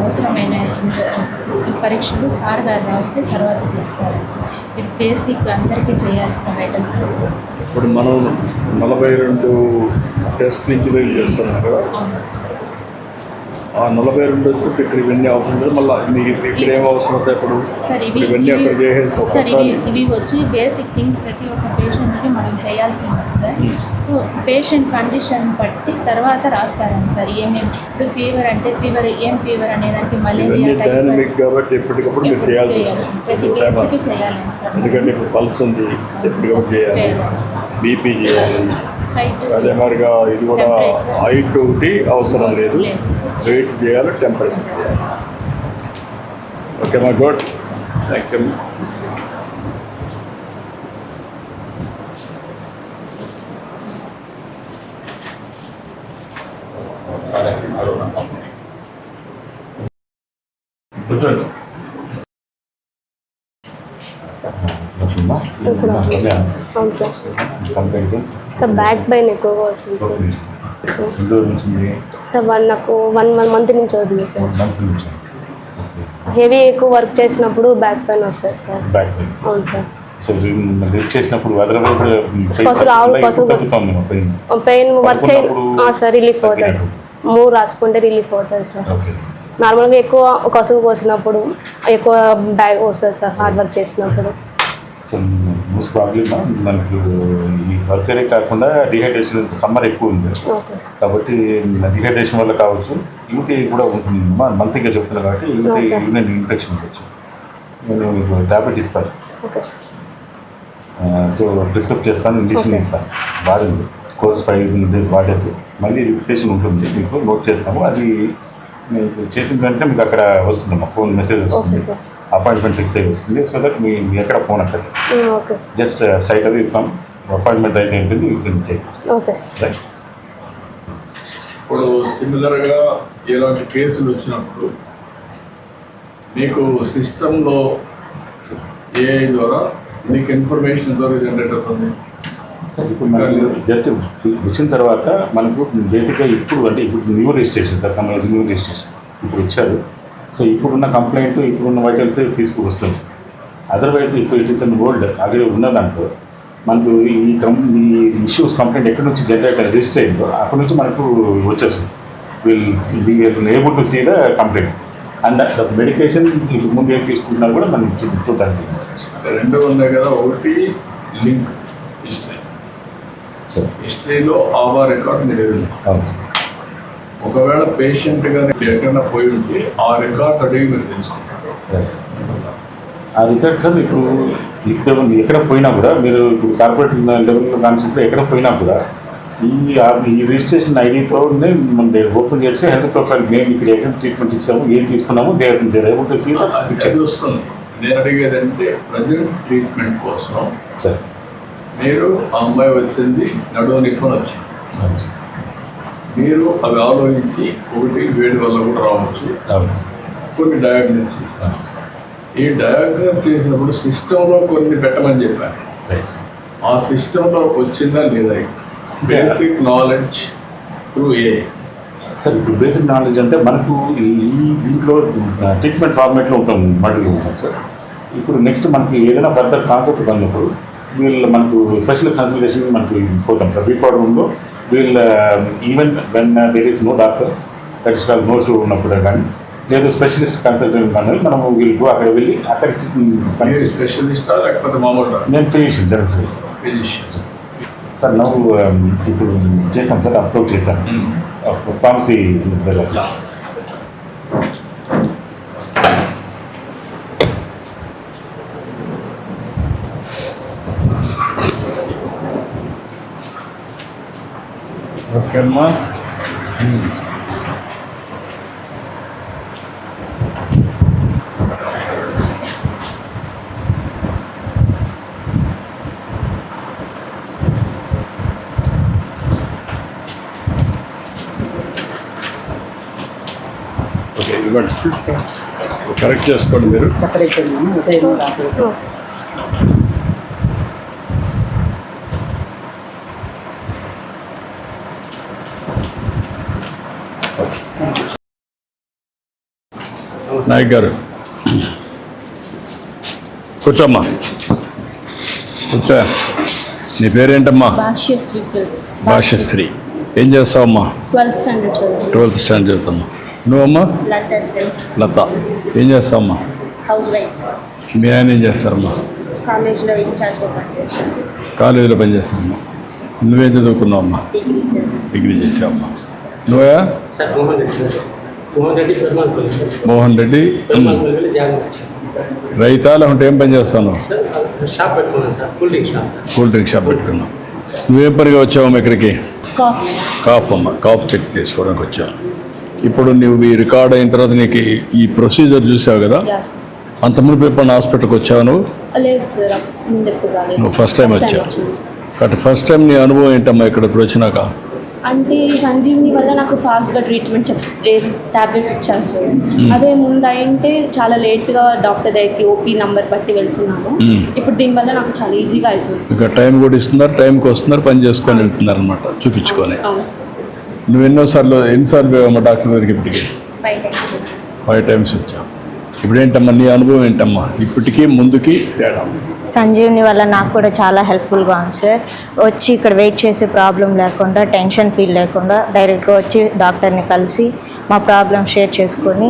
అవసరమైన పరీక్షలు సార్ గారు రాస్తే తర్వాత చేస్తారండి సార్. ఇది బేసిక్ అందరికీ చేయాల్సిన వైటల్ సైన్స్ సార్. ఇప్పుడు మనం 42 టెస్ట్లు ఇంటివేట్ చేస్తున్నాం కదా. అవును సార్. ఆ 42 వచ్చినప్పుడు ఇక్కడ ఇవన్నీ అవసరం లేదు. మళ్ళీ మీకు ఇక్కడ ఏం అవసరం అవుతాయి ఇప్పుడు సార్? ఇవన్నీ అక్కడ చేసేసి సార్ ఇవి వచ్చి బేసిక్ థింగ్ ప్రతి ఒక్క పేషెంట్కి మనం చేయాల్సింది సార్. సో పేషెంట్ కండిషన్ బట్టి తర్వాత రాస్తారండి సార్. ఏమేమి ఇప్పుడు ఫీవర్ అంటే ఫీవర్ ఏం ఫీవర్ అనేదానికి మలేరియా డైనమిక్ కాబట్టి ఎప్పటికప్పుడు మీరు చేయాల్సి వస్తుంది. ప్రతి కేసుకి చేయాలండి సార్. ఎందుకంటే ఇప్పుడు పల్స్ ఉంది, ఎప్పటికప్పుడు చేయాలి, బీపీ చేయాలి. అదే మరిగా ఇది కూడా హైట్ ఒకటి అవసరం లేదు, వెయిట్స్ చేయాలి, టెంపరేచర్ చేయాలి. ఓకే మా గుడ్, థ్యాంక్ యూ. అవును సార్. సార్ బ్యాక్ పెయిన్ ఎక్కువగా వస్తుంది సార్. నాకు 1 month నుంచి వస్తుంది సార్. హెవీ ఎక్కువ వర్క్ చేసినప్పుడు బ్యాక్ పెయిన్ వస్తుంది సార్. అవును సార్. చేసినప్పుడు otherwise pain work sir relief అవుతుంది. మూవ్ రాసుకుంటే రిలీఫ్ అవుతుంది సార్. నార్మల్గా ఎక్కువ కసువు కోసినప్పుడు ఎక్కువ బ్యాక్ వస్తుంది సార్ హార్డ్ వర్క్ చేసినప్పుడు. సో మోస్ట్ ప్రాబ్లమ్ మనకు ఈ వర్కరే కాకుండా డిహైడ్రేషన్ సమ్మర్ ఎక్కువ ఉంది కాబట్టి డిహైడ్రేషన్ వల్ల కావచ్చు, యూటీ కూడా ఉంటుంది. మంత్గా చెప్తున్నారు కాబట్టి యూరినరీ ఇన్ఫెక్షన్ ఉండొచ్చు. నేను మీకు ట్యాబ్లెట్ ఇస్తాను, సో ప్రిస్క్రైబ్ చేస్తాను, ఇంజెక్షన్ ఇస్తాను. వాడండి, కోర్స్ 5 days వాడేసి మళ్ళీ రిపిటేషన్ ఉంటుంది, మీకు నోట్ చేస్తాము. అది మీకు చేసిన వెంటనే మీకు అక్కడ వస్తుందమ్మా, ఫోన్ మెసేజ్ వస్తుంది, అపాయింట్మెంట్ ఫిక్స్ అయ్యి వస్తుంది. సో దట్ మీ ఎక్కడ ఫోన్ అక్కడ just straight away come, appointment raise ఉంటుంది, యూ కెన్ టేక్ రైట్. ఇప్పుడు సిమిలర్గా ఇలాంటి కేసులు వచ్చినప్పుడు మీకు సిస్టంలో ఏఐ ద్వారా మీకు ఇన్ఫర్మేషన్ ద్వారా జనరేట్ అవుతుంది సార్. ఇప్పుడు మనకు జస్ట్ వచ్చిన తర్వాత మనకు బేసిక్గా ఇప్పుడు new registration sir, new registration ఇప్పుడు ఇచ్చారు. సో ఇప్పుడున్న కంప్లైంట్, ఇప్పుడున్న వైటల్స్ తీసుకువస్తుంది సార్. అదర్వైజ్ ఇప్పుడు it is an old already ఉన్న దాంట్లో మనకు ఈ ఇష్యూస్ కంప్లైంట్ ఎక్కడి నుంచి జనరేట్ రిజిస్టర్ అయిందో అక్కడి నుంచి మనకు వచ్చేస్తుంది sir. Will able to see the complaint and the medication ఇప్పుడు ముందు ఏం తీసుకుంటున్నా కూడా మనం చూడడానికి 2 ఉన్నాయి కదా. ఒకటి లింక్ హిస్టరీ సార్, హిస్టరీలో ఆధార్ రికార్డ్ మీరు అవును సార్. ఒకవేళ పేషెంట్ కానీ ఎక్కడన్నా పోయి ఉంటే ఆ రికార్డ్ అడిగి మీరు తెలుసుకుంటారు. ఆ రికార్డ్ సార్ ఇప్పుడు ఎక్కడ పోయినా కూడా మీరు ఇప్పుడు కార్పొరేట్ లెవెల్లో కాన్సెప్ట్లో ఎక్కడ పోయినా కూడా ఈ రిజిస్ట్రేషన్ ఐడితోనే మన ఓపెన్ చేసి హెల్త్ ప్రొఫైల్ మేము ఇక్కడ ఎక్కడ ట్రీట్మెంట్ ఇచ్చాము, ఏం తీసుకున్నాము, దేర్ ఏబుల్ టు సీ అది వస్తుంది. నేను అడిగేదంటే ప్రజెంట్ ట్రీట్మెంట్ కోసం సార్ మీరు ఆ అమ్మాయి వచ్చింది నడువు నిప్పుని వచ్చింది, మీరు అవి ఆలోచించి ఒకటి వేడి వల్ల కూడా రావచ్చు, కొన్ని డయాగ్నోస్ చేస్తాను. ఈ డయాగ్నోస్ చేసినప్పుడు సిస్టంలో కొన్ని పెట్టమని చెప్పాను. ఆ సిస్టంలో వచ్చిందా లేదా basic knowledge through a sir. ఇప్పుడు బేసిక్ నాలెడ్జ్ అంటే మనకు దీంట్లో ట్రీట్మెంట్ ఫార్మేట్లో ఉంటాం మళ్ళీ ఉంటాం సార్. ఇప్పుడు నెక్స్ట్ మనకి ఏదైనా ఫర్దర్ కాన్సెప్ట్ పడినప్పుడు మనకు స్పెషల్ కన్సల్టేషన్ మనకి పోతాం సార్. రికార్డ్ రూమ్లో even when there is no doctor, that is called no show ఉన్నప్పుడు కానీ లేదు స్పెషలిస్ట్ కన్సల్టెంట్ కానీ మనము వీళ్ళు అక్కడ వెళ్ళి అక్కడికి స్పెషలిస్టా లేకపోతే మామూలు నేను ఫిజిషియన్, జనరల్ ఫిజిషియన్ సార్. నవ్వు ఇప్పుడు చేశాం సార్, అప్లోడ్ చేశాను ఫార్మసీ. ఓకే అమ్మా. ఓకే ఇవ్వండి, కరెక్ట్ చేసుకోండి మీరు. నాయక్ గారు కూర్చోమ్మా, కూర్చో. నీ పేరేంటమ్మా? భాష్యశ్రీ సార్. భాష్యశ్రీ. ఏం చేస్తావమ్మా? 12th స్టాండర్డ్ చదువు. 12th standard చదువుతామ్మా. నువ్వమ్మా? లత సార్. లత. ఏం చేస్తావమ్మా? Housewife sir. మీ ఆయన ఏం చేస్తారమ్మా? కాలేజ్లో ఇన్ఛార్జ్గా పనిచేస్తాను సార్. కాలేజీలో పనిచేస్తావమ్మా. నువ్వేం చదువుకున్నావమ్మా? Degree sir. డిగ్రీ చేసావమ్మా. నువ్వా? Sir Mohan Reddy sir. Mohan Reddy Perumalpalli sir. Mohan Reddy. Perumalpalli వెళ్ళి జాగ్రత్త వచ్చాను. రైతా లేకుంటే ఏం పని చేస్తాను? సార్ షాప్ పెట్టుకున్నాను sir, cool drink shop. Cool drink shop పెట్టుకున్నావు. నువ్వేం పనిగా వచ్చావమ్మా ఇక్కడికి? కాఫ్. కాఫ్ అమ్మ, కాఫ్ చెక్ చేసుకోవడానికి వచ్చావు. ఇప్పుడు నువ్వు ఈ రికార్డ్ అయిన తర్వాత నీకు ఈ ప్రొసీజర్ చూసావు కదా, యా సార్. అంతకుముందు ఎప్పుడు హాస్పిటల్కి వచ్చావు నువ్వు? లేదు సార్, ముందు ఎప్పుడు రాలేదు. నువ్వు ఫస్ట్ టైం వచ్చావు. వచ్చింది సార్. కాబట్టి ఫస్ట్ టైం నీ అనుభవం ఏంటమ్మా ఇక్కడ ఇప్పుడు వచ్చినాక? అంటే సంజీవిని వల్ల నాకు ఫాస్ట్గా ట్రీట్మెంట్ టాబ్లెట్స్ ఇచ్చారు సార్. అదే ముందు అయింటే చాలా లేట్గా డాక్టర్ దగ్గరికి ఓపీ నంబర్ బట్టి వెళ్తున్నాను. ఇప్పుడు దీనివల్ల నాకు చాలా ఈజీగా అవుతుంది. ఇక టైం కూడా ఇస్తున్నారు, టైంకి వస్తున్నారు, పని చేసుకొని వెళ్తున్నారు అనమాట, చూపించుకొని. అవును సార్. నువ్వు ఎన్నిసార్లు పోయావమ్మా డాక్టర్ దగ్గరికి? ఇప్పటికి 5 times వచ్చాను సార్. 5 times వచ్చావు. ఇప్పుడు ఏంటమ్మా నీ అనుభవం ఏంటమ్మా ఇప్పటికీ ముందుకి తేడా? సంజీవ్ని వల్ల నాకు కూడా చాలా హెల్ప్ఫుల్గా ఉంది సార్. వచ్చి ఇక్కడ వెయిట్ చేసే ప్రాబ్లం లేకుండా, టెన్షన్ ఫీల్ లేకుండా డైరెక్ట్గా వచ్చి డాక్టర్ని కలిసి మా ప్రాబ్లం షేర్ చేసుకొని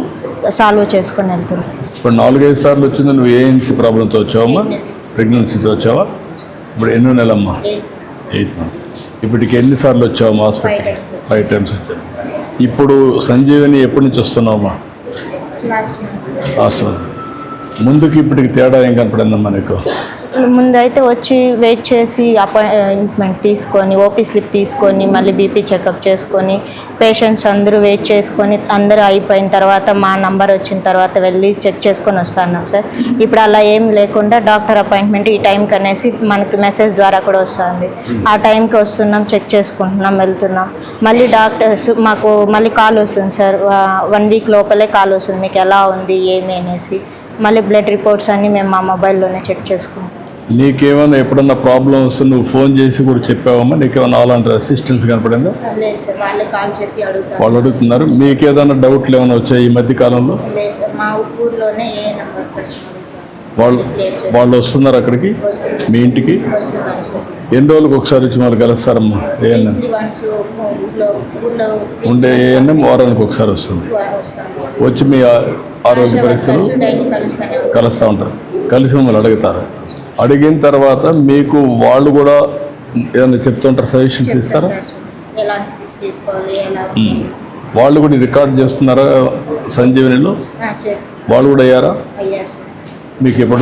సాల్వ్ చేసుకొని వెళ్తున్నాం. ఇప్పుడు 4-5 సార్లు వచ్చింది. నువ్వు ఏ ప్రాబ్లంతో వచ్చావమ్మా? ప్రెగ్నెన్సీతో వచ్చావా? ఇప్పుడు ఎన్నో నెలమ్మా? 8 months. ఇప్పటికి ఎన్నిసార్లు వచ్చావమ్మా హాస్పిటల్కి? 5 times వచ్చావు. ఇప్పుడు సంజీవిని ఎప్పటి నుంచి వస్తున్నావమ్మా? Last month. ముందుకి ఇప్పటికి తేడా ఏం కనపడిందమ్మా నీకు? ముందైతే వచ్చి వెయిట్ చేసి అపాయింట్మెంట్ తీసుకొని, ఓపీ స్లిప్ తీసుకొని, మళ్ళీ బీపీ చెకప్ చేసుకొని, పేషెంట్స్ అందరూ వెయిట్ చేసుకొని అందరూ అయిపోయిన తర్వాత మా నంబర్ వచ్చిన తర్వాత వెళ్ళి చెక్ చేసుకొని వస్తున్నాం సార్. ఇప్పుడు అలా ఏం లేకుండా డాక్టర్ అపాయింట్మెంట్ ఈ టైంకి అనేసి మనకి మెసేజ్ ద్వారా కూడా వస్తుంది. ఆ టైంకి వస్తున్నాం, చెక్ చేసుకుంటున్నాం, వెళ్తున్నాం. మళ్ళీ డాక్టర్స్ మాకు మళ్ళీ కాల్ వస్తుంది సార్, 1 week లోపలే కాల్ వస్తుంది, మీకు ఎలా ఉంది ఏమి అనేసి. మళ్ళీ బ్లడ్ రిపోర్ట్స్ అన్నీ మేము మా మొబైల్లోనే చెక్ చేసుకుంటాం. నీకేమైనా ఎప్పుడన్నా ప్రాబ్లం వస్తే నువ్వు ఫోన్ చేసి కూడా చెప్పావమ్మా? నీకేమైనా అలాంటి అసిస్టెన్స్ కనపడిందా? లేదు సార్, వాళ్ళే కాల్ చేసి అడుగుతారు. వాళ్ళు అడుగుతున్నారు. మీకు ఏదైనా డౌట్లు ఏమైనా వచ్చాయి ఈ మధ్య కాలంలో? లేదు సార్, మా ఊర్లోనే ఏ నెంబర్ ప్రశ్న వాళ్ళు వస్తున్నారు అక్కడికి మీ ఇంటికి? వస్తున్నారు సార్. ఎన్ని రోజులకు ఒకసారి వచ్చి మళ్ళీ కలుస్తారమ్మా? ఏఎన్ఎం ఊర్లో ఉండే ఏఎన్ఎం వారానికి ఒకసారి వస్తుంది. వస్తాను. వచ్చి మీ ఆరోగ్య పరిస్థితులు డైలీ కలుస్తానే ఉంటారు. కలుస్తూ ఉంటారు. కలిసి మిమ్మల్ని అడుగుతారు. అడిగిన తర్వాత మీకు వాళ్ళు కూడా ఏదైనా చెప్తుంటారు, సజెషన్స్ ఇస్తారా? ఎలా తీసుకోవాలి, ఎలా వాళ్ళు కూడా రికార్డ్ చేస్తున్నారా సంజీవనిలో? చేసుకోవాలి. వాళ్ళు కూడా అయ్యారా? అయ్యా సార్. మీకు ఎప్పుడు